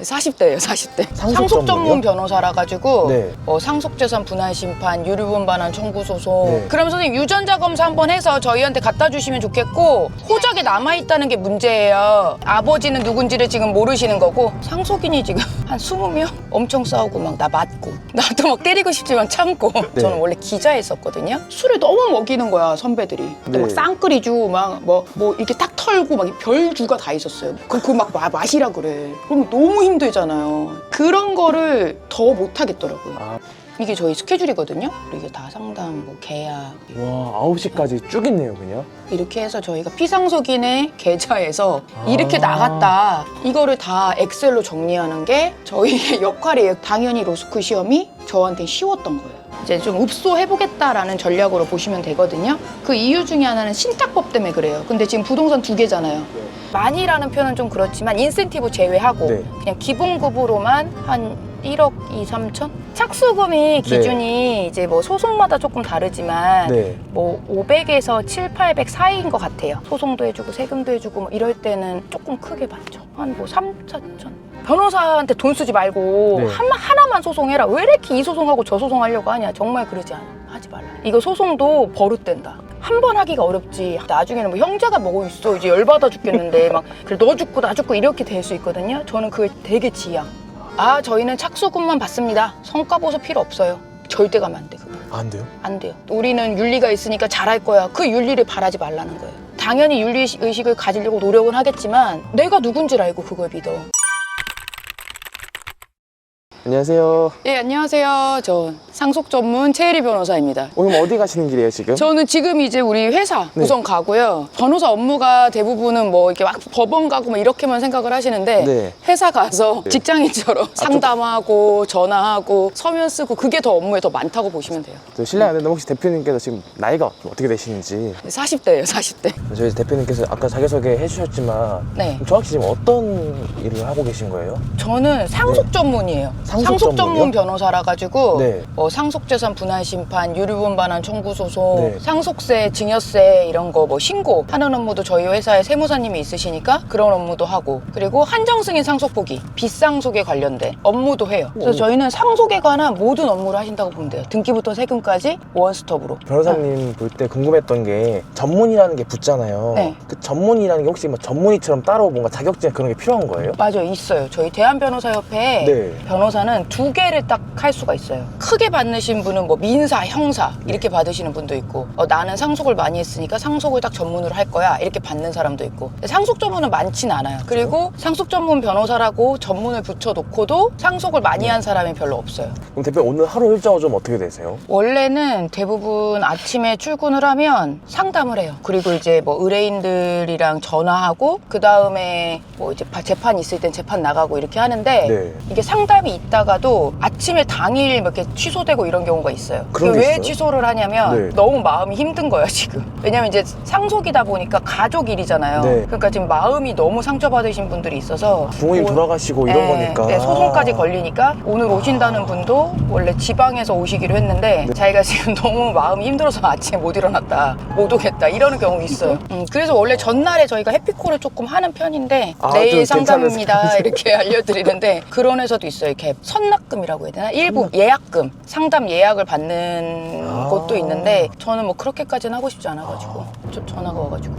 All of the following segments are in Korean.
40대예요, 40대. 상속 상속 전문 전문이요? 변호사라 가지고 네. 상속재산 분할 심판, 유류분 반환 청구 소송. 네. 그럼 선생님 유전자 검사 한번 해서 저희한테 갖다 주시면 좋겠고, 호적에 남아 있다는 게 문제예요. 아버지는 누군지를 지금 모르시는 거고, 상속인이 지금 한 20명 엄청 싸우고 막 나 맞고, 나도 막 때리고 싶지만 참고. 네. 저는 원래 기자했었거든요. 술을 너무 먹이는 거야, 선배들이. 근데 네. 막 쌍끓이주 막 뭐 이렇게 딱 털고 막 별주가 다 있었어요. 그거 막 마시라 그래. 그럼 너무 힘들잖아요. 그런 거를 더 못 하겠더라고요. 아, 이게 저희 스케줄이거든요. 이게 다 상담, 뭐 계약 와, 9시까지 쭉 있네요, 그냥. 이렇게 해서 저희가 피상속인의 계좌에서 이렇게 나갔다. 이거를 다 엑셀로 정리하는 게 저희의 역할이에요. 당연히 로스쿨 시험이 저한테 쉬웠던 거예요. 이제 좀 읍소해보겠다라는 전략으로 보시면 되거든요. 그 이유 중에 하나는 신탁법 때문에 그래요. 근데 지금 부동산 2개잖아요. 많이라는 표현은 좀 그렇지만 인센티브 제외하고 네. 그냥 기본급으로만 한 1억 2, 3천? 착수금이 기준이 이제 뭐 소송마다 조금 다르지만 네. 뭐 500에서 7, 800 사이인 것 같아요. 소송도 해주고 세금도 해주고 뭐 이럴 때는 조금 크게 받죠. 한 뭐 3, 4천. 변호사한테 돈 쓰지 말고 네. 하나만 소송해라. 왜 이렇게 이 소송하고 저 소송하려고 하냐. 정말 그러지 않아. 하지 말라. 이거 소송도 버릇된다. 한 번 하기가 어렵지. 나중에는 뭐 형제가 뭐고 있어. 이제 열받아 죽겠는데 막 그래 너 죽고 나 죽고 이렇게 될 수 있거든요. 저는 그게 되게 지향. 저희는 착수금만 받습니다. 성과 보수 필요 없어요. 절대 가면 안 돼, 그거. 안 돼요? 안 돼요. 우리는 윤리가 있으니까 잘할 거야. 그 윤리를 바라지 말라는 거예요. 당연히 윤리의식을 가지려고 노력은 하겠지만 내가 누군지를 알고 그걸 믿어. 안녕하세요. 예, 안녕하세요. 저 상속 전문 최혜리 변호사입니다. 오늘 어디 가시는 길이에요, 지금? 저는 지금 이제 우리 회사 네. 우선 가고요. 변호사 업무가 대부분은 뭐 이렇게 막 법원 가고 뭐 이렇게만 생각을 하시는데 네. 회사 가서 네. 직장인처럼 상담하고 전화하고 서면 쓰고 그게 더 업무에 더 많다고 보시면 돼요. 저 실례 안 된다면 혹시 대표님께서 지금 나이가 어떻게 되시는지. 40대예요, 40대. 저희 대표님께서 아까 자기소개 해주셨지만 네. 정확히 지금 어떤 일을 하고 계신 거예요? 저는 상속 네. 전문이에요. 상속 전문 변호사라 가지고 네. 상속재산 분할 심판, 유류분 반환 청구 소송, 네. 상속세, 증여세 이런 거 뭐 신고 하는 업무도 저희 회사에 세무사님이 있으시니까 그런 업무도 하고, 그리고 한정승인 상속 포기, 빗상속에 관련된 업무도 해요. 그래서 저희는 상속에 관한 모든 업무를 하신다고 보면 돼요. 등기부터 세금까지 원스톱으로. 변호사님 볼 때 궁금했던 게 전문이라는 게 붙잖아요. 네. 그 전문이라는 게 혹시 뭐 전문의처럼 따로 뭔가 자격증 그런 게 필요한 거예요? 맞아요, 있어요. 저희 대한변호사협회에 네. 변호사는 2개를 딱 할 수가 있어요. 크게 받으신 분은 뭐 민사, 형사 이렇게 받으시는 분도 있고, 나는 상속을 많이 했으니까 상속을 딱 전문으로 할 거야 이렇게 받는 사람도 있고. 상속 전문은 많진 않아요. 그리고 상속 전문 변호사라고 전문을 붙여놓고도 상속을 많이 한 사람이 별로 없어요. 그럼 대표 오늘 하루 일정은 좀 어떻게 되세요? 원래는 대부분 아침에 출근을 하면 상담을 해요. 그리고 이제 뭐 의뢰인들이랑 전화하고 그 다음에 뭐 이제 재판 있을 땐 재판 나가고 이렇게 하는데, 네. 이게 상담이 있다가도 아침에 당일 몇 개 취소되고 이런 경우가 있어요. 그런 게 왜 있어요? 취소를 하냐면 네. 너무 마음이 힘든 거야 지금. 왜냐면 이제 상속이다 보니까 가족 일이잖아요. 네. 그러니까 지금 마음이 너무 상처받으신 분들이 있어서 부모님 돌아가시고 이런 거니까. 네, 소송까지 걸리니까 오늘 오신다는 분도 원래 지방에서 오시기로 했는데 네. 자기가 지금 너무 마음이 힘들어서 아침에 못 일어났다, 못 오겠다 이러는 경우 있어요. 그래서 원래 전날에 저희가 해피콜을 조금 하는 편인데 내일 좀 상담입니다 괜찮으세요? 이렇게 알려드리는데, 그런 회사도 있어요. 이렇게 선납금이라고 해야 되나? 일부 예약금, 상담 예약을 받는 곳도 있는데 저는 뭐 그렇게까지는 하고 싶지 않아가지고 전화가 와가지고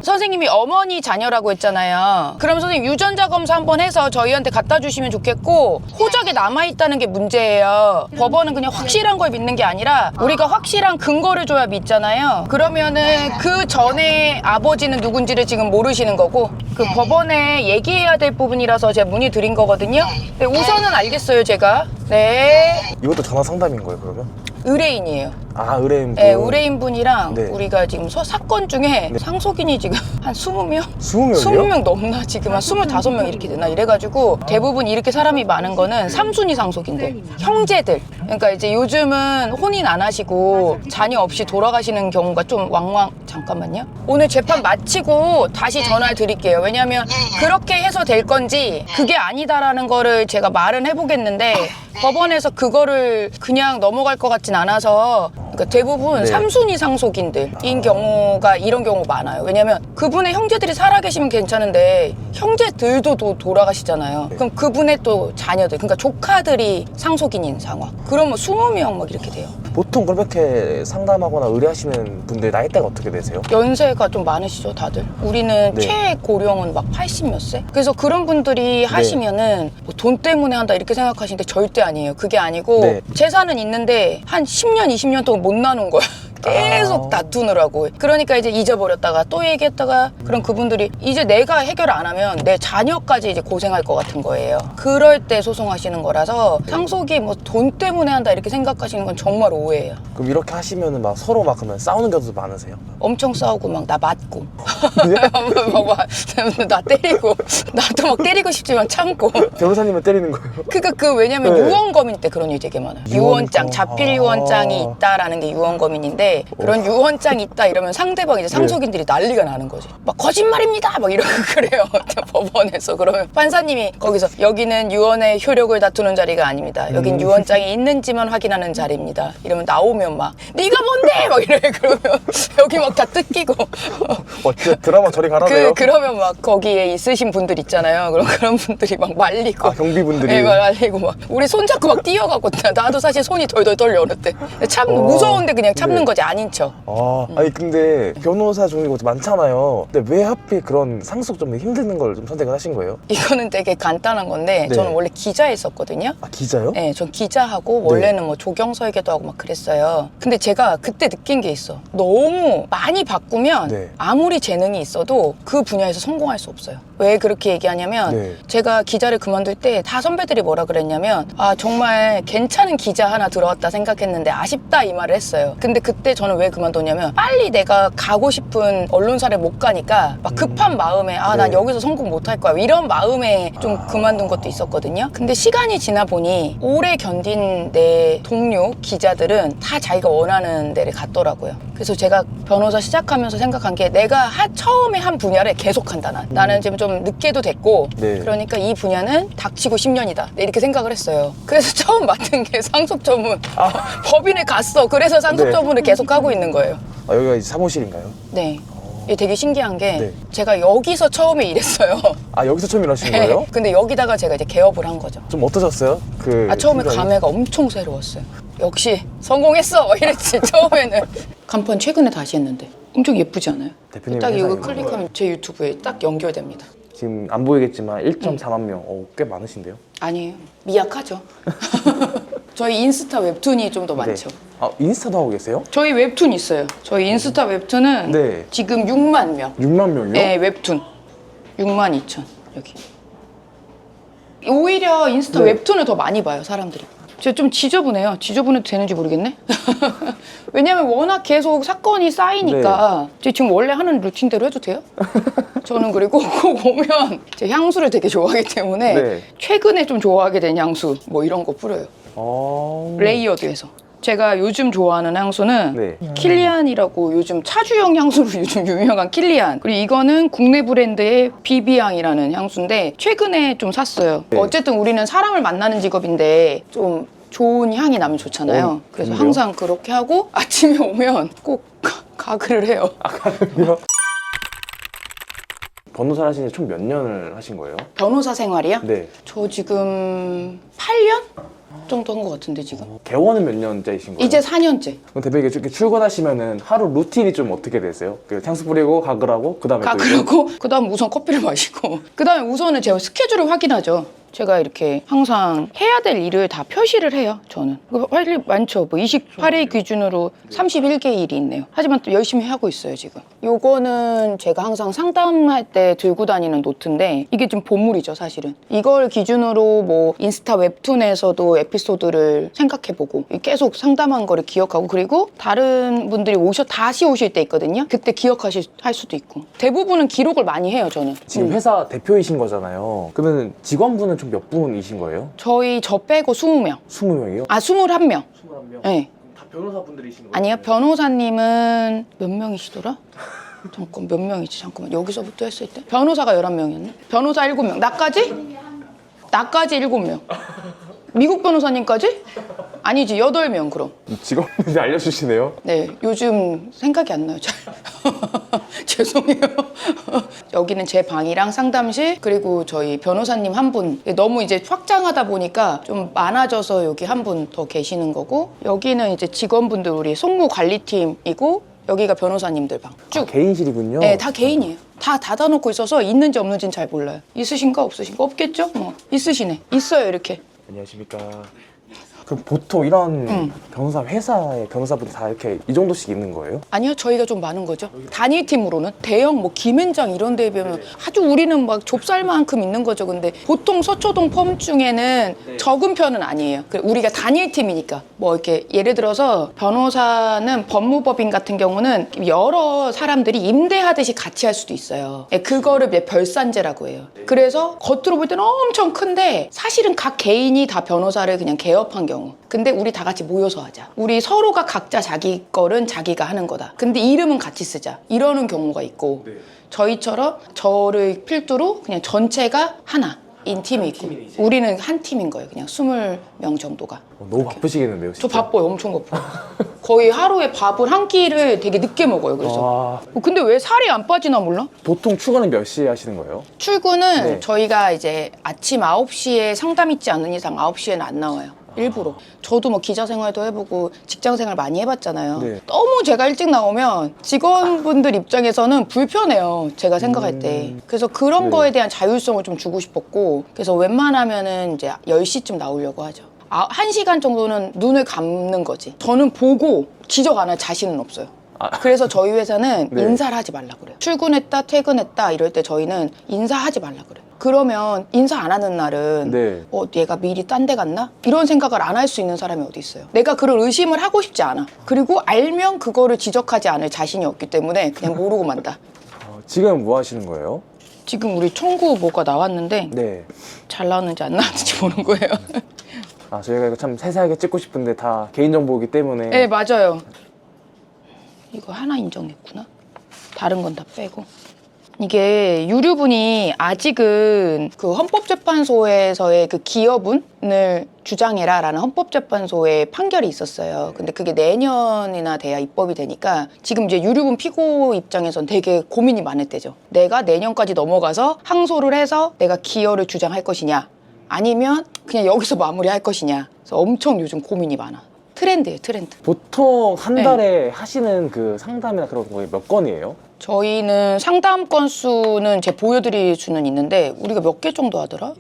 선생님이 어머니 자녀라고 했잖아요. 그럼 선생님 유전자 검사 한번 해서 저희한테 갖다 주시면 좋겠고, 호적에 남아있다는 게 문제예요. 법원은 그냥 확실한 걸 믿는 게 아니라 우리가 확실한 근거를 줘야 믿잖아요. 그러면은 그 전에 아버지는 누군지를 지금 모르시는 거고, 그 법원에 얘기해야 될 부분이라서 제가 문의드린 거거든요. 네, 우선은 알겠어요, 제가. 네. 이것도 전화 상담인 거예요, 그러면? 의뢰인이에요. 의뢰인 분. 네, 의뢰인분이랑 네. 우리가 지금 사건 중에 네. 상속인이 지금 한 20명? 20명이요? 20명 넘나 지금 한 25명 이렇게 되나 이래가지고, 대부분 이렇게 사람이 많은 거는 3순위 상속인들, 형제들. 그러니까 이제 요즘은 혼인 안 하시고 자녀 없이 돌아가시는 경우가 좀 잠깐만요. 오늘 재판 마치고 다시 전화를 드릴게요. 왜냐면 그렇게 해서 될 건지 그게 아니다라는 거를 제가 말은 해보겠는데 법원에서 그거를 그냥 넘어갈 것 같진 않아서 그러니까 대부분 네. 3순위 상속인들인 경우가 이런 경우가 많아요. 왜냐면 그분의 형제들이 살아계시면 괜찮은데 형제들도 돌아가시잖아요. 네. 그럼 그분의 또 자녀들, 그러니까 조카들이 상속인인 상황. 그러면 20명 막 이렇게 돼요. 보통 그렇게 상담하거나 의뢰하시는 분들 나이대가 어떻게 되세요? 연세가 좀 많으시죠, 다들? 우리는 네. 최고령은 막 80 몇 세? 그래서 그런 분들이 하시면은 뭐돈 때문에 한다 이렇게 생각하시는데 절대 아니에요. 그게 아니고 네. 재산은 있는데 한 10년, 20년 동안 못 나눈 거야. 계속 다투느라고. 그러니까 이제 잊어버렸다가 또 얘기했다가 그럼 그분들이 이제 내가 해결 안 하면 내 자녀까지 이제 고생할 것 같은 거예요. 그럴 때 소송하시는 거라서 상속이 뭐 돈 때문에 한다 이렇게 생각하시는 건 정말 오해예요. 그럼 이렇게 하시면은 막 서로 막 그러면 싸우는 경우도 많으세요? 엄청 싸우고 막 나 맞고 네? 나 때리고 나도 막 때리고 싶지만 참고. 변호사님을 때리는 거예요? 그러니까 그 왜냐면 네. 유언검인 때 그런 일이 되게 많아요. 유언장, 자필 유언장이 있다라는 게 유언검인인데 그런 유언장이 있다 이러면 상대방 이제 상속인들이 난리가 나는 거지. 막 거짓말입니다 막 이러고 그래요. 법원에서. 그러면 판사님이 거기서 여기는 유언의 효력을 다투는 자리가 아닙니다. 여긴 유언장이 있는지만 확인하는 자리입니다. 이러면 나오면 막 네가 뭔데 막 이래. 그러면 여기 막 다 뜯기고 진짜 드라마 저리 가라네요. 그러면 막 거기에 있으신 분들 있잖아요. 그런 분들이 막 말리고. 아, 경비분들이. 네, 말리고 막. 우리 손잡고 막 뛰어가고. 나도 사실 손이 덜덜 떨려, 어느 때. 무서운데 그냥 참는 네. 거지, 아닌 척. 아니 근데 변호사 종류가 많잖아요. 근데 왜 하필 그런 상속 좀 힘든 걸 좀 선택을 하신 거예요? 이거는 되게 간단한 건데, 네. 저는 원래 기자였었거든요. 아, 기자요? 네, 전 기자하고 원래는 뭐 조경설계도 하고 막 그랬어요. 근데 제가 그때 느낀 게 있어. 너무 많이 바꾸면 네. 아무리 재능이 있어도 그 분야에서 성공할 수 없어요. 왜 그렇게 얘기하냐면 네. 제가 기자를 그만둘 때 다 선배들이 뭐라 그랬냐면 아 정말 괜찮은 기자 하나 들어왔다 생각했는데 아쉽다 이 말을 했어요. 근데 그때 저는 왜 그만뒀냐면 빨리 내가 가고 싶은 언론사를 못 가니까 막 급한 마음에 아 난 네. 여기서 성공 못 할 거야 이런 마음에 좀 그만둔 것도 있었거든요. 근데 시간이 지나 보니 오래 견딘 내 동료 기자들은 다 자기가 원하는 데를 갔더라고요. 그래서 제가 변호사 시작하면서 생각한 게 내가 처음에 한 분야를 계속한다. 나는 지금 좀 늦게도 됐고 네. 그러니까 이 분야는 닥치고 10년이다. 이렇게 생각을 했어요. 그래서 처음 맡은 게 상속 전문. 법인에 갔어. 그래서 상속 네. 전문을 계속 하고 있는 거예요. 아, 여기가 이제 사무실인가요? 네. 이게 되게 신기한 게 네. 제가 여기서 처음에 일했어요. 아, 여기서 처음 일하신 거예요? 근데 여기다가 제가 이제 개업을 한 거죠. 좀 어떠셨어요? 처음에 심정이? 감회가 엄청 새로웠어요. 역시 성공했어 막 이랬지 처음에는. 간판 최근에 다시 했는데 엄청 예쁘지 않아요? 대표님 딱 이거 회사에 클릭하면 제 유튜브에 딱 연결됩니다. 지금 안 보이겠지만 1.4만 명. 꽤 많으신데요? 아니에요. 미약하죠. 저희 인스타 웹툰이 좀 더 많죠. 네. 아, 인스타도 하고 계세요? 저희 웹툰 있어요. 저희 인스타 웹툰은 네. 지금 6만 명. 6만 명이요? 네, 웹툰. 6만 2천 여기. 오히려 인스타 네. 웹툰을 더 많이 봐요, 사람들이. 제가 좀 지저분해요. 지저분해도 되는지 모르겠네. 왜냐면 워낙 계속 사건이 쌓이니까 제가 지금 원래 하는 루틴대로 해도 돼요? 저는 그리고 꼭 오면 제 향수를 되게 좋아하기 때문에 네. 최근에 좀 좋아하게 된 향수 뭐 이런 거 뿌려요. 레이어드해서. 제가 요즘 좋아하는 향수는 네. 킬리안이라고 요즘 차주형 향수로 요즘 유명한 킬리안. 그리고 이거는 국내 브랜드의 비비향이라는 향수인데 최근에 좀 샀어요. 네. 어쨌든 우리는 사람을 만나는 직업인데 좀 좋은 향이 나면 좋잖아요. 그래서 좋은데요? 항상 그렇게 하고 아침에 오면 꼭 가글을 해요. 변호사 하신 지 총 몇 년을 하신 거예요? 변호사 생활이요? 네. 저 지금 8년 정도 한 것 같은데 지금. 개원은 몇 년째이신 거예요? 이제 4년째. 그럼 대표님 이렇게 출근하시면은 하루 루틴이 좀 어떻게 되세요? 향수 뿌리고 가글하고 그다음에 또 이제- 가글하고 그다음 우선 커피를 마시고 그다음에 우선은 제가 스케줄을 확인하죠. 제가 이렇게 항상 해야 될 일을 다 표시를 해요. 저는 할 일 많죠. 뭐 28일 기준으로 31개 일이 있네요. 하지만 또 열심히 하고 있어요 지금. 요거는 제가 항상 상담할 때 들고 다니는 노트인데 이게 좀 보물이죠 사실은. 이걸 기준으로 뭐 인스타 웹툰에서도 에피소드를 생각해보고 계속 상담한 거를 기억하고 그리고 다른 분들이 다시 오실 때 있거든요. 그때 할 수도 있고 대부분은 기록을 많이 해요 저는. 지금 회사 대표이신 거잖아요. 그러면 직원분은 총 몇 분이신 거예요? 저 빼고 20명. 20명이요? 아 21명. 21명? 네. 다 변호사분들이신 거예요? 아니요 변호사님은 몇 명이시더라? 잠깐 몇 명이지? 잠깐만 여기서부터 했을 때 변호사가 11명이었네? 변호사 7명 나까지? 나까지 7명 미국 변호사님까지? 아니지 8명 그럼. 직원분이 알려주시네요. 네, 요즘 생각이 안 나요, 잘. 죄송해요. 여기는 제 방이랑 상담실, 그리고 저희 변호사님 한 분. 너무 이제 확장하다 보니까 좀 많아져서 여기 한 분 더 계시는 거고, 여기는 이제 직원분들 우리 송무 관리팀이고, 여기가 변호사님들 방. 쭉. 개인실이군요. 네, 다 개인이에요. 다 닫아놓고 있어서 있는지 없는지는 잘 몰라요. 있으신가 없으신가? 없겠죠? 뭐 있으시네. 있어요, 이렇게. 안녕하십니까. 그럼 보통 이런 변호사 회사에 변호사분들 다 이렇게 이 정도씩 있는 거예요? 아니요, 저희가 좀 많은 거죠. 단일팀으로는 대형 뭐 김앤장 이런 데에 비하면 아주 우리는 막 좁쌀만큼 있는 거죠. 근데 보통 서초동 펌 중에는 적은 편은 아니에요. 우리가 단일팀이니까 뭐 이렇게 예를 들어서 변호사는 법무법인 같은 경우는 여러 사람들이 임대하듯이 같이 할 수도 있어요. 그거를 이제 별산제라고 해요. 그래서 겉으로 볼 때는 엄청 큰데 사실은 각 개인이 다 변호사를 그냥 개업한 경우. 근데 우리 다 같이 모여서 하자. 우리 서로가 각자 자기 거는 자기가 하는 거다. 근데 이름은 같이 쓰자. 이러는 경우가 있고 저희처럼 저를 필두로 그냥 전체가 하나인 팀이 있고 우리는 한 팀인 거예요. 그냥 20명 정도가. 너무 바쁘시겠는데요, 진짜? 저 바빠요. 엄청 바빠요. 거의 하루에 밥을 한 끼를 되게 늦게 먹어요. 그래서. 근데 왜 살이 안 빠지나 몰라? 보통 출근은 몇 시에 하시는 거예요? 출근은 네. 저희가 이제 아침 9시에 상담 있지 않은 이상 9시에는 안 나와요. 일부러. 저도 뭐 기자 생활도 해보고 직장 생활 많이 해봤잖아요. 네. 너무 제가 일찍 나오면 직원분들 입장에서는 불편해요. 제가 생각할 때. 그래서 그런 네. 거에 대한 자율성을 좀 주고 싶었고, 그래서 웬만하면은 이제 10시쯤 나오려고 하죠. 1시간 정도는 눈을 감는 거지. 저는 보고 지적 안 할 자신은 없어요. 그래서 저희 회사는 네. 인사를 하지 말라 그래요. 출근했다, 퇴근했다 이럴 때 저희는 인사하지 말라 그래요. 그러면 인사 안 하는 날은 네. 얘가 미리 딴 데 갔나? 이런 생각을 안 할 수 있는 사람이 어디 있어요. 내가 그런 의심을 하고 싶지 않아. 그리고 알면 그거를 지적하지 않을 자신이 없기 때문에 그냥 모르고 만다. 지금 뭐 하시는 거예요? 지금 우리 청구 뭐가 나왔는데 네. 잘 나왔는지 안 나왔는지 보는 거예요. 저희가 이거 참 세세하게 찍고 싶은데 다 개인정보이기 때문에. 네, 맞아요. 이거 하나 인정했구나. 다른 건 다 빼고. 이게 유류분이 아직은 그 헌법재판소에서의 그 기여분을 주장해라라는 헌법재판소의 판결이 있었어요. 근데 그게 내년이나 돼야 입법이 되니까 지금 이제 유류분 피고 입장에선 되게 고민이 많을 때죠. 내가 내년까지 넘어가서 항소를 해서 내가 기여를 주장할 것이냐, 아니면 그냥 여기서 마무리할 것이냐. 그래서 엄청 요즘 고민이 많아. 트렌드예요, 트렌드. 보통 한 달에 하시는 그 상담이나 그런 거에 몇 건이에요? 저희는 상담 건수는 제 보여드릴 수는 있는데 우리가 몇 개 정도 하더라?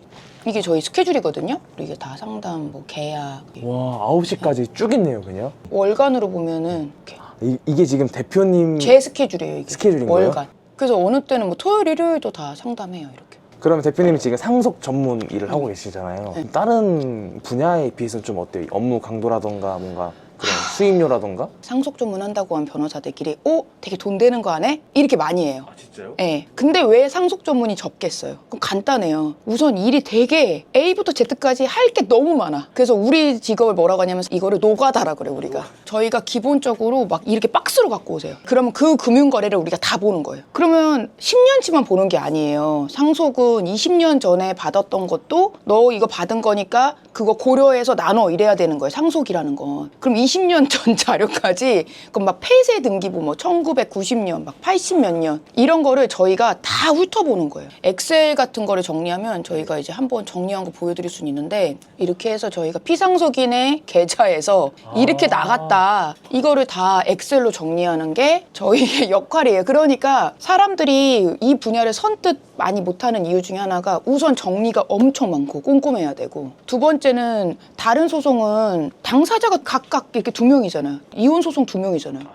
이게 저희 스케줄이거든요. 이게 다 상담, 뭐 계약. 와, 9시까지 쭉 있네요, 그냥. 월간으로 보면은 이렇게 이게 지금 대표님 제 스케줄이에요. 이게 스케줄인 거예요? 월간. 그래서 어느 때는 뭐 토요일, 일요일도 다 상담해요. 이렇게. 그러면 대표님이 지금 상속 전문 일을 하고 계시잖아요. 네. 다른 분야에 비해서는 좀 어때요? 업무 강도라던가 뭔가 그런 수임료라던가? 상속 전문한다고 한 변호사들끼리 되게 돈 되는 거 하네? 이렇게 많이 해요. 진짜요? 네. 근데 왜 상속 전문이 적겠어요? 그럼 간단해요. 우선 일이 되게 A부터 Z까지 할 게 너무 많아. 그래서 우리 직업을 뭐라고 하냐면 이거를 노가다라 그래, 우리가. 저희가 기본적으로 막 이렇게 박스로 갖고 오세요. 그러면 그 금융거래를 우리가 다 보는 거예요. 그러면 10년치만 보는 게 아니에요. 상속은 20년 전에 받았던 것도 너 이거 받은 거니까 그거 고려해서 나눠 이래야 되는 거예요. 상속이라는 건. 그럼 20년 전 자료까지 그럼 막 폐쇄 등기부 뭐 1990년 막 80 몇 년 이런 거를 저희가 다 훑어보는 거예요. 엑셀 같은 거를 정리하면 저희가 이제 한번 정리한 거 보여드릴 수는 있는데 이렇게 해서 저희가 피상속인의 계좌에서 이렇게 나갔다. 이거를 다 엑셀로 정리하는 게 저희의 역할이에요. 그러니까 사람들이 이 분야를 선뜻 많이 못하는 이유 중에 하나가 우선 정리가 엄청 많고 꼼꼼해야 되고, 두 번째는 다른 소송은 당사자가 각각 이렇게 2명이잖아요. 이혼 소송 2명이잖아요.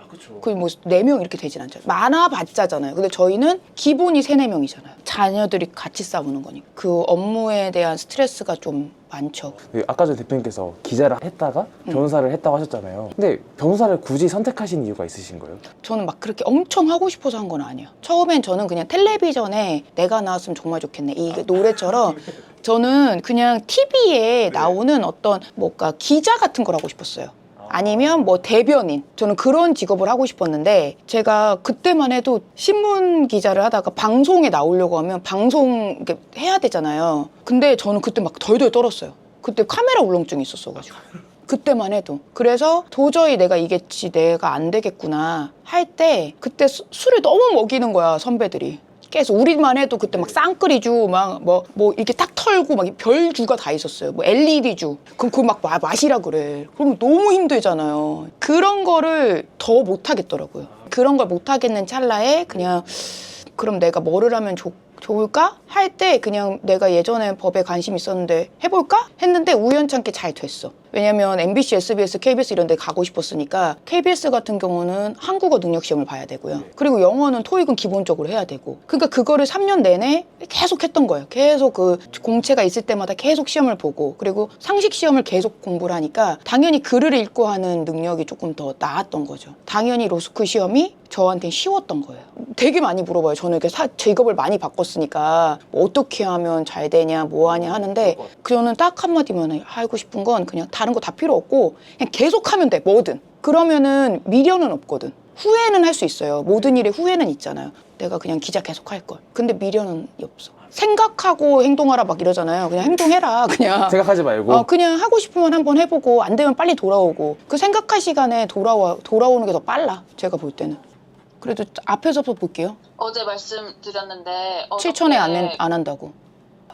거의 뭐 4명 이렇게 되진 않잖아요. 많아봤자잖아요. 근데 저희는 기본이 3, 4명이잖아요. 자녀들이 같이 싸우는 거니까. 그 업무에 대한 스트레스가 좀 많죠. 아까 전 대표님께서 기자를 했다가 변호사를 했다고 하셨잖아요. 근데 변호사를 굳이 선택하신 이유가 있으신 거예요? 저는 막 그렇게 엄청 하고 싶어서 한 건 아니에요. 처음엔 저는 그냥 텔레비전에 내가 나왔으면 정말 좋겠네. 이 노래처럼 저는 그냥 TV에 나오는 어떤 뭔가 기자 같은 걸 하고 싶었어요. 아니면 뭐 대변인. 저는 그런 직업을 하고 싶었는데 제가 그때만 해도 신문 기자를 하다가 방송에 나오려고 하면 방송 이렇게 해야 되잖아요. 근데 저는 그때 막 덜덜 떨었어요. 그때 카메라 울렁증이 있었어가지고. 그때만 해도. 그래서 도저히 내가 내가 안 되겠구나 할 때 그때 술을 너무 먹이는 거야, 선배들이. 계속 우리만 해도 그때 막 쌍끌이주 막 뭐 이렇게 딱 털고 막 별주가 다 있었어요. 뭐 LED주. 그럼 그거 막 마시라 그래. 그럼 너무 힘들잖아요. 그런 거를 더 못 하겠더라고요. 그런 걸 못 하겠는 찰나에 그냥 그럼 내가 뭐를 하면 좋을까? 할 때 그냥 내가 예전에 법에 관심 있었는데 해볼까? 했는데 우연찮게 잘 됐어. 왜냐면 MBC, SBS, KBS 이런 데 가고 싶었으니까 KBS 같은 경우는 한국어 능력 시험을 봐야 되고요. 그리고 영어는 토익은 기본적으로 해야 되고. 그러니까 그거를 3년 내내 계속 했던 거예요. 계속 그 공채가 있을 때마다 계속 시험을 보고 그리고 상식 시험을 계속 공부를 하니까 당연히 글을 읽고 하는 능력이 조금 더 나았던 거죠. 당연히 로스쿨 시험이 저한테는 쉬웠던 거예요. 되게 많이 물어봐요. 저는 이렇게 직업을 많이 바꿨으니까 뭐 어떻게 하면 잘 되냐 뭐 하냐 하는데 저는 딱 한마디만 하고 싶은 건 그냥 다른 거 다 필요 없고 그냥 계속하면 돼. 뭐든. 그러면은 미련은 없거든. 후회는 할 수 있어요. 모든 일에 후회는 있잖아요. 내가 그냥 기자 계속 할 걸. 근데 미련은 없어. 생각하고 행동하라 막 이러잖아요. 그냥 행동해라. 그냥 생각하지 말고. 그냥 하고 싶으면 한번 해보고 안 되면 빨리 돌아오고 그 생각할 시간에 돌아오는 게 더 빨라. 제가 볼 때는. 그래도 앞에서부터 볼게요. 어제 말씀드렸는데 7천에 안 한다고.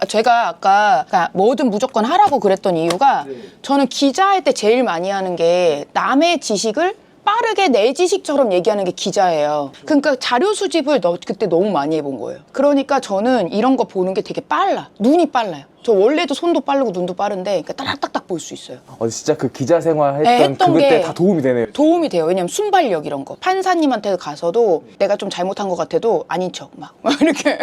제가 아까 그러니까 뭐든 무조건 하라고 그랬던 이유가 저는 기자할 때 제일 많이 하는 게 남의 지식을 빠르게 내 지식처럼 얘기하는 게 기자예요. 그러니까 자료 수집을 그때 너무 많이 해본 거예요. 그러니까 저는 이런 거 보는 게 되게 빨라. 눈이 빨라요. 저 원래도 손도 빠르고 눈도 빠른데 그러니까 따닥따닥 볼 수 있어요. 진짜 그 기자 생활 네, 했던 그때 다 도움이 되네요. 도움이 돼요. 왜냐면 순발력 이런 거. 판사님한테 가서도 내가 좀 잘못한 것 같아도 아닌 척 막 이렇게.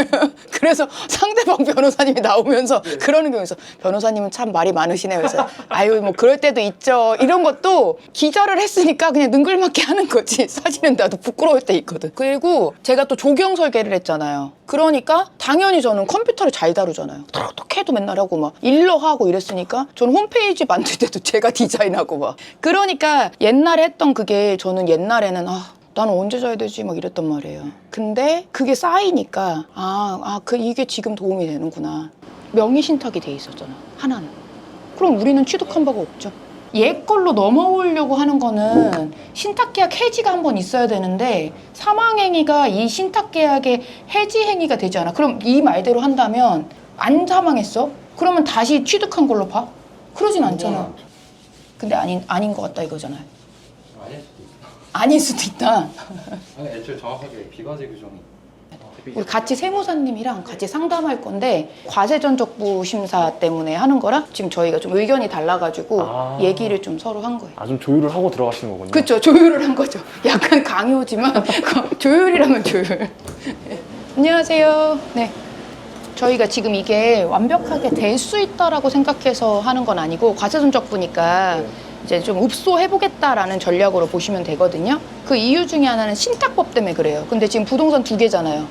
그래서 상대방 변호사님이 나오면서 그러는 경우 있어. 변호사님은 참 말이 많으시네요. 그래서 아유 뭐 그럴 때도 있죠. 이런 것도 기자를 했으니까 그냥 능글맞게 하는 거지. 사실은 나도 부끄러울 때 있거든. 그리고 제가 또 조경 설계를 했잖아요. 그러니까 당연히 저는 컴퓨터를 잘 다루잖아요. 어떻게 해도 맨날 하고 막 일러하고 이랬으니까 저는 홈페이지 만들 때도 제가 디자인하고 막. 그러니까 옛날에 했던 그게 저는 옛날에는 나는 언제 자야 되지 막 이랬단 말이에요. 근데 그게 쌓이니까 이게 지금 도움이 되는구나. 명의 신탁이 돼 있었잖아. 하나는. 그럼 우리는 취득한 바가 없죠. 옛 걸로 넘어오려고 하는 거는 신탁계약 해지가 한 번 있어야 되는데 사망행위가 이 신탁계약의 해지행위가 되지 않아. 그럼 이 말대로 한다면 안 사망했어? 그러면 다시 취득한 걸로 봐? 그러진 않잖아. 근데 아닌 것 같다 이거잖아요. 아닐 수도 있다. 아니 애초에 정확하게 비과세 규정이 우리 같이 세무사님이랑 같이 상담할 건데 과세전적부 심사 때문에 하는 거라 지금 저희가 좀 의견이 달라가지고 얘기를 좀 서로 한 거예요. 좀 조율을 하고 들어가시는 거군요. 그렇죠. 조율을 한 거죠. 약간 강요지만 조율이라면 조율. 안녕하세요. 네. 저희가 지금 이게 완벽하게 될 수 있다라고 생각해서 하는 건 아니고 과세전적부니까 이제 좀 읍소해보겠다라는 전략으로 보시면 되거든요. 그 이유 중에 하나는 신탁법 때문에 그래요. 근데 지금 부동산 2개잖아요.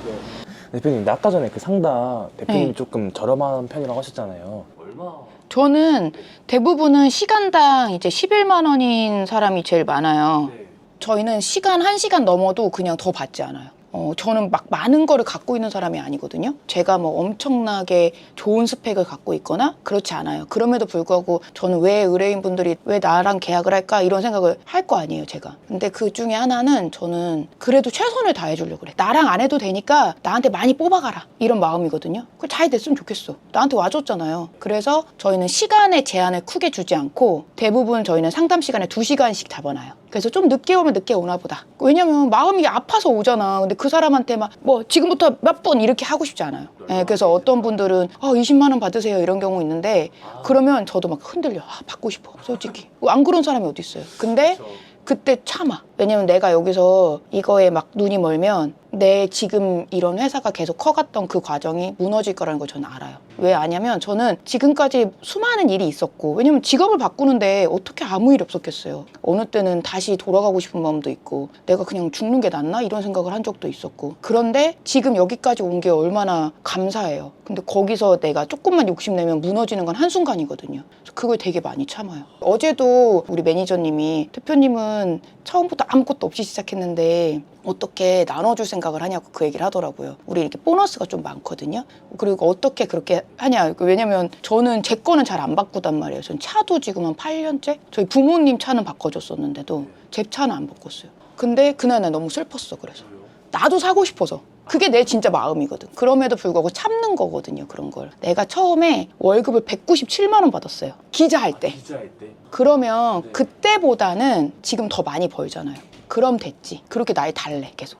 대표님, 근데 아까 전에 그 상담 대표님 네. 조금 저렴한 편이라고 하셨잖아요. 얼마 저는 대부분은 시간당 이제 11만 원인 사람이 제일 많아요. 저희는 시간 1시간 넘어도 그냥 더 받지 않아요. 저는 막 많은 거를 갖고 있는 사람이 아니거든요. 제가 뭐 엄청나게 좋은 스펙을 갖고 있거나 그렇지 않아요. 그럼에도 불구하고 저는 왜 의뢰인분들이 왜 나랑 계약을 할까 이런 생각을 할 거 아니에요, 제가. 근데 그 중에 하나는 저는 그래도 최선을 다해주려고 그래. 나랑 안 해도 되니까 나한테 많이 뽑아가라 이런 마음이거든요. 그걸 잘 됐으면 좋겠어. 나한테 와줬잖아요. 그래서 저희는 시간의 제한을 크게 주지 않고 대부분 저희는 상담 시간에 2시간씩 잡아놔요. 그래서 좀 늦게 오면 늦게 오나 보다. 왜냐면 마음이 아파서 오잖아. 근데 그 사람한테 막 뭐 지금부터 몇 분 이렇게 하고 싶지 않아요. 네, 그래서 어떤 분들은 20만 원 받으세요 이런 경우 있는데 그러면 저도 막 흔들려. 받고 싶어 솔직히. 안 그런 사람이 어디 있어요. 근데 그때 참아. 왜냐면 내가 여기서 이거에 막 눈이 멀면 내 지금 이런 회사가 계속 커갔던 그 과정이 무너질 거라는 걸 저는 알아요. 왜 아냐면 저는 지금까지 수많은 일이 있었고 왜냐면 직업을 바꾸는데 어떻게 아무 일이 없었겠어요. 어느 때는 다시 돌아가고 싶은 마음도 있고 내가 그냥 죽는 게 낫나 이런 생각을 한 적도 있었고 그런데 지금 여기까지 온 게 얼마나 감사해요. 근데 거기서 내가 조금만 욕심내면 무너지는 건 한순간이거든요. 그래서 그걸 되게 많이 참아요. 어제도 우리 매니저님이 대표님은 처음부터 아무것도 없이 시작했는데 어떻게 나눠줄 생각을 하냐고 그 얘기를 하더라고요. 우리 이렇게 보너스가 좀 많거든요. 그리고 어떻게 그렇게 하냐. 왜냐면 저는 제 거는 잘 안 바꾸단 말이에요. 전 차도 지금 한 8년째? 저희 부모님 차는 바꿔줬었는데도 제 차는 안 바꿨어요. 근데 그날 나 너무 슬펐어. 그래서 나도 사고 싶어서. 그게 내 진짜 마음이거든. 그럼에도 불구하고 참는 거거든요. 그런 걸. 내가 처음에 월급을 197만 원 받았어요. 기자할 때. 기자할 때. 그러면 그때보다는 지금 더 많이 벌잖아요. 그럼 됐지. 그렇게 나이 달래 계속.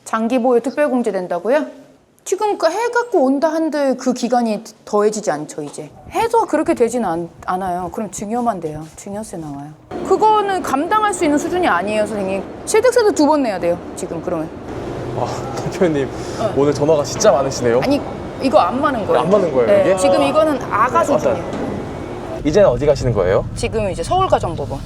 장기 보유 특별공제 된다고요? 지금 그 해갖고 온다 한들 그 기간이 더해지지 않죠 이제. 해서 그렇게 되진 않아요. 그럼 증여만 돼요. 증여세 나와요. 그거는 감당할 수 있는 수준이 아니에요 선생님. 취득세도 2번 내야 돼요 지금 그러면. 대표님 오늘 전화가 진짜 많으시네요. 아니 이거 안 맞는 거예요. 안 맞는 거예요, 네, 이게? 지금 이거는 아가 수준이에요. 이제는 어디 가시는 거예요? 지금 이제 서울가정법원.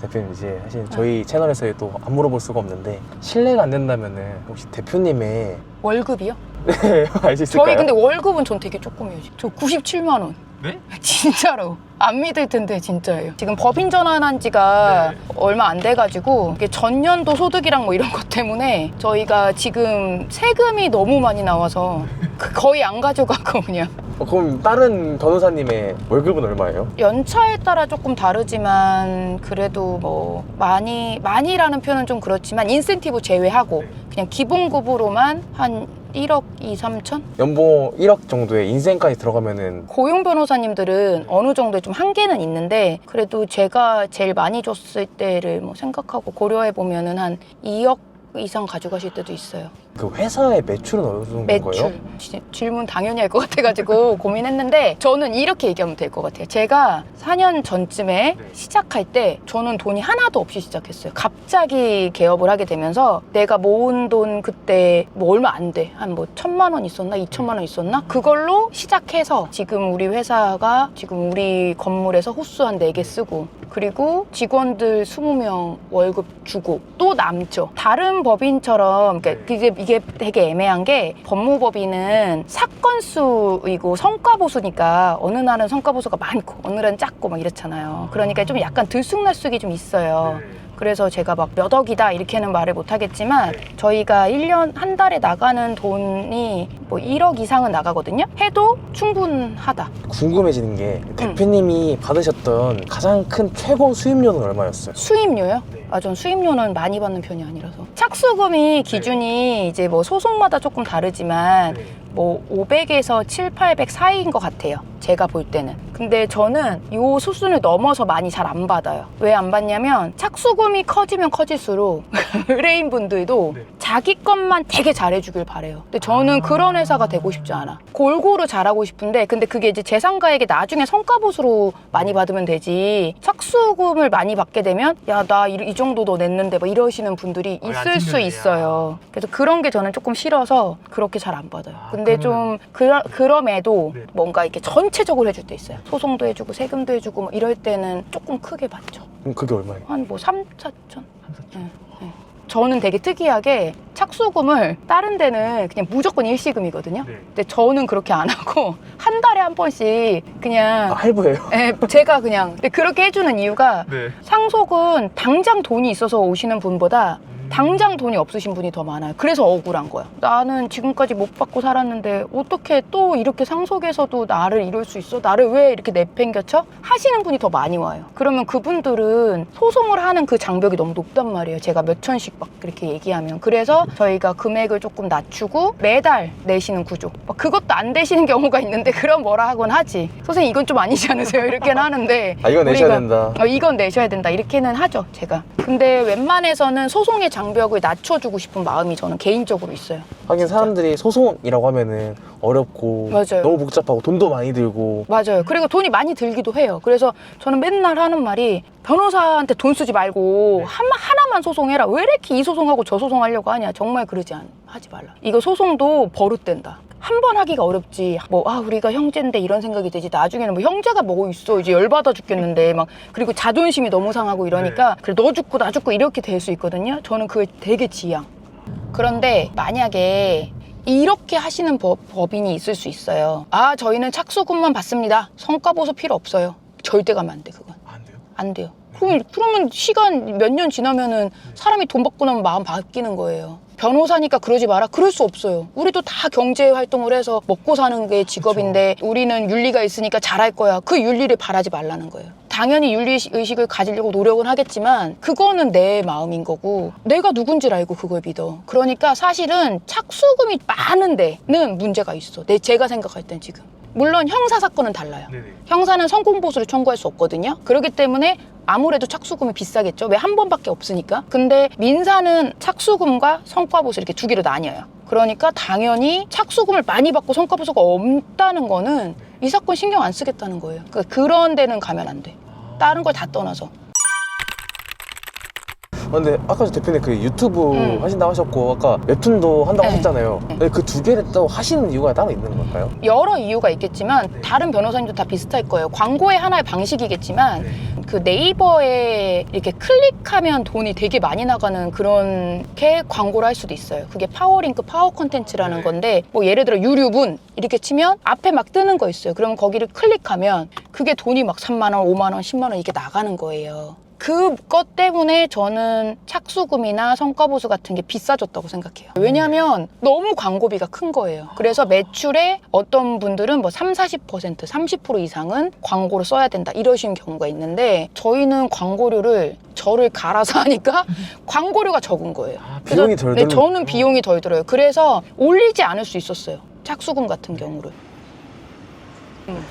대표님 이제 사실 저희 채널에서 또 안 물어볼 수가 없는데 실례가 안 된다면은 혹시 대표님의 월급이요? 네, 알 수 있을까요? 저희 근데 월급은 전 되게 조금이에요. 저 97만 원. 네? 진짜로. 안 믿을 텐데 진짜예요. 지금 법인 전환한 지가 얼마 안 돼가지고 이게 전년도 소득이랑 뭐 이런 것 때문에 저희가 지금 세금이 너무 많이 나와서 거의 안 가져가고 그냥. 그럼 다른 변호사님의 월급은 얼마예요? 연차에 따라 조금 다르지만 그래도 뭐 많이라는 표현은 좀 그렇지만 인센티브 제외하고 그냥 기본급으로만 한 1억 2, 3천? 연봉 1억 정도에 인센까지 들어가면은 고용 변호사님들은 어느 정도의 좀 한계는 있는데 그래도 제가 제일 많이 줬을 때를 뭐 생각하고 고려해 보면은 한 2억 이상 가져가실 때도 있어요. 그 회사의 매출은 어느 정도인 거예요? 매출. 질문 당연히 할 것 같아가지고 고민했는데 저는 이렇게 얘기하면 될 것 같아요. 제가 4년 전쯤에 시작할 때 저는 돈이 하나도 없이 시작했어요. 갑자기 개업을 하게 되면서 내가 모은 돈 그때 뭐 얼마 안 돼. 한 뭐 1,000만 원 있었나? 2,000만 원 있었나? 그걸로 시작해서 지금 우리 회사가 지금 우리 건물에서 호수 한 4개 쓰고 그리고 직원들 20명 월급 주고 또 남죠. 다른 법인처럼 그러니까 이게 되게 애매한 게 법무법인은 사건 수이고 성과 보수니까 어느 날은 성과 보수가 많고 어느 날은 작고 막 이렇잖아요. 그러니까 좀 약간 들쑥날쑥이 좀 있어요. 그래서 제가 막 몇 억이다 이렇게는 말을 못 하겠지만 저희가 1년 한 달에 나가는 돈이 뭐 1억 이상은 나가거든요. 해도 충분하다. 궁금해지는 게 대표님이 받으셨던 가장 큰 최고 수입료는 얼마였어요? 수입료요? 전 수입료는 많이 받는 편이 아니라서. 착수금이 기준이 이제 뭐 소송마다 조금 다르지만 뭐 500에서 7, 800 사이인 것 같아요. 제가 볼 때는. 근데 저는 요 수순을 넘어서 많이 잘 안 받아요. 왜 안 받냐면 착수금이 커지면 커질수록 의뢰인분들도 자기 것만 되게 잘해주길 바래요. 근데 저는 그런 회사가 되고 싶지 않아. 골고루 잘하고 싶은데 근데 그게 이제 제3가에게 나중에 성과보수로 많이 받으면 되지 착수금을 많이 받게 되면 야, 나 이 정도 너 냈는데 막 이러시는 분들이 있을 수 있어요. 그래서 그런 게 저는 조금 싫어서 그렇게 잘 안 받아요. 근데 좀 그럼에도 뭔가 이렇게 전체적으로 해줄 때 있어요. 소송도 해주고 세금도 해주고 뭐 이럴 때는 조금 크게 받죠. 그럼 그게 얼마예요? 한 뭐 3, 4천? 네. 저는 되게 특이하게 착수금을 다른 데는 그냥 무조건 일시금이거든요. 근데 저는 그렇게 안 하고 한 달에 한 번씩 그냥 할부예요? 제가 그냥 근데 그렇게 해주는 이유가 상속은 당장 돈이 있어서 오시는 분보다 당장 돈이 없으신 분이 더 많아요. 그래서 억울한 거야. 나는 지금까지 못 받고 살았는데 어떻게 또 이렇게 상속에서도 나를 이룰 수 있어? 나를 왜 이렇게 내팽겨쳐? 하시는 분이 더 많이 와요. 그러면 그분들은 소송을 하는 그 장벽이 너무 높단 말이에요. 제가 몇 천씩 막 이렇게 얘기하면. 그래서 저희가 금액을 조금 낮추고 매달 내시는 구조. 막 그것도 안 되시는 경우가 있는데 그럼 뭐라 하곤 하지. 선생님 이건 좀 아니지 않으세요? 이렇게는 하는데 이건 내셔야 된다. 이건 내셔야 된다. 이렇게는 하죠. 제가. 근데 웬만해서는 소송의 장벽을 낮춰주고 싶은 마음이 저는 개인적으로 있어요. 하긴 사람들이 소송이라고 하면은 어렵고 맞아요. 너무 복잡하고 돈도 많이 들고 맞아요. 그리고 돈이 많이 들기도 해요. 그래서 저는 맨날 하는 말이 변호사한테 돈 쓰지 말고 하나만 소송해라. 왜 이렇게 이 소송하고 저 소송하려고 하냐. 정말 그러지 하지 말라. 이거 소송도 버릇된다. 한 번 하기가 어렵지. 우리가 형제인데 이런 생각이 되지. 나중에는 뭐 형제가 뭐 있어. 이제 열받아 죽겠는데 막 그리고 자존심이 너무 상하고 이러니까 그래 너 죽고 나 죽고 이렇게 될 수 있거든요. 저는 그게 되게 지양. 그런데 만약에 이렇게 하시는 법인이 있을 수 있어요. 저희는 착수금만 받습니다. 성과보수 필요 없어요. 절대 가면 안 돼, 그건. 안 돼요? 안 돼요. 그러면 시간 몇 년 지나면은 사람이 돈 받고 나면 마음 바뀌는 거예요. 변호사니까 그러지 마라. 그럴 수 없어요. 우리도 다 경제 활동을 해서 먹고 사는 게 직업인데 우리는 윤리가 있으니까 잘할 거야. 그 윤리를 바라지 말라는 거예요. 당연히 윤리의식을 가지려고 노력은 하겠지만 그거는 내 마음인 거고 내가 누군지를 알고 그걸 믿어. 그러니까 사실은 착수금이 많은 데는 문제가 있어. 제가 생각할 땐 지금. 물론 형사 사건은 달라요. 형사는 성공보수를 청구할 수 없거든요. 그렇기 때문에 아무래도 착수금이 비싸겠죠. 왜 한 번밖에 없으니까. 근데 민사는 착수금과 성과보수 이렇게 두 개로 나뉘어요. 그러니까 당연히 착수금을 많이 받고 성과보수가 없다는 거는 이 사건 신경 안 쓰겠다는 거예요. 그러니까 그런 데는 가면 안 돼. 다른 걸 다 떠나서. 근데 아까 대표님 그 유튜브 하신다고 하셨고 아까 웹툰도 한다고 하셨잖아요. 근데 그 두 개를 또 하시는 이유가 따로 있는 걸까요? 여러 이유가 있겠지만 다른 변호사님도 다 비슷할 거예요. 광고의 하나의 방식이겠지만 그 네이버에 이렇게 클릭하면 돈이 되게 많이 나가는 그렇게 광고를 할 수도 있어요. 그게 파워링크, 파워 컨텐츠라는 건데 뭐 예를 들어 유료문 이렇게 치면 앞에 막 뜨는 거 있어요. 그러면 거기를 클릭하면 그게 돈이 막 3만 원, 5만 원, 10만 원 이렇게 나가는 거예요. 그것 때문에 저는 착수금이나 성과보수 같은 게 비싸졌다고 생각해요. 왜냐하면 너무 광고비가 큰 거예요. 그래서 매출에 어떤 분들은 뭐 30%, 30% 이상은 광고를 써야 된다 이러시는 경우가 있는데 저희는 광고료를 저를 갈아서 하니까 광고료가 적은 거예요. 비용이 덜 드는 저는 비용이 덜 들어요. 그래서 올리지 않을 수 있었어요. 착수금 같은 경우를.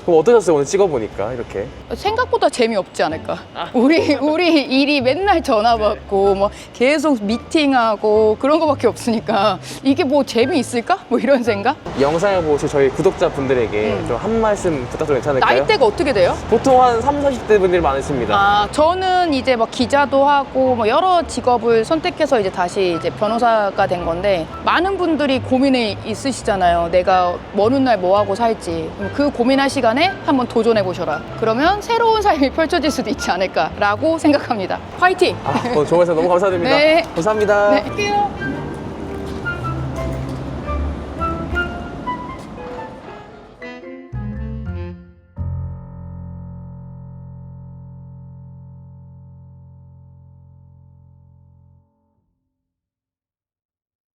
그럼 어떠셨어요? 오늘 찍어보니까 이렇게 생각보다 재미없지 않을까? 우리 일이 맨날 전화 받고 뭐 계속 미팅하고 그런 거밖에 없으니까 이게 뭐 재미있을까? 뭐 이런 생각? 이 영상을 보실 저희 구독자분들에게 좀 한 말씀 부탁드려도 괜찮을까요? 나이대가 어떻게 돼요? 보통 한 30, 40대 분들이 많으십니다. 아, 저는 이제 막 기자도 하고 뭐 여러 직업을 선택해서 이제 다시 이제 변호사가 된 건데 많은 분들이 고민이 있으시잖아요. 내가 어느 날 뭐 하고 살지. 그 고민할 시간에 한번 도전해 보셔라. 그러면 새로운 삶이 펼쳐질 수도 있지 않을까라고 생각합니다. 화이팅! 오늘 좋은 말씀 너무 감사드립니다. 네. 감사합니다. 네, 할게요.